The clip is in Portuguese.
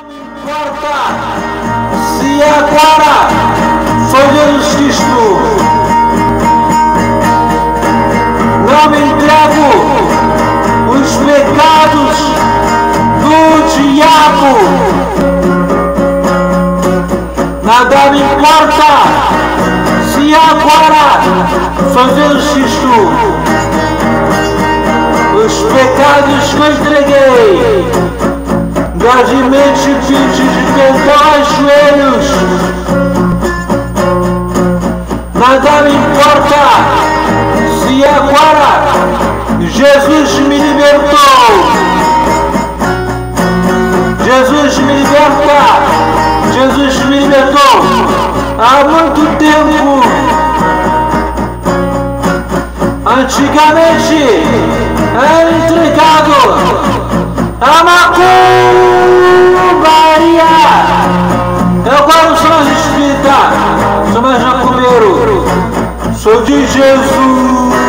Importa se agora sou Jesus Cristo, não me entrego os pecados do diabo. Nada me importa se agora sou Jesus Cristo, os pecados que eu entreguei. Gravemente pedi de perdão aos joelhos. Nada me importa se agora Jesus me libertou. Jesus me liberta. Jesus me libertou há muito tempo. Antigamente era entregado a macumbaria. Eu agora não sou mais espírita, sou mais macumbeiro. Sou de Jesus.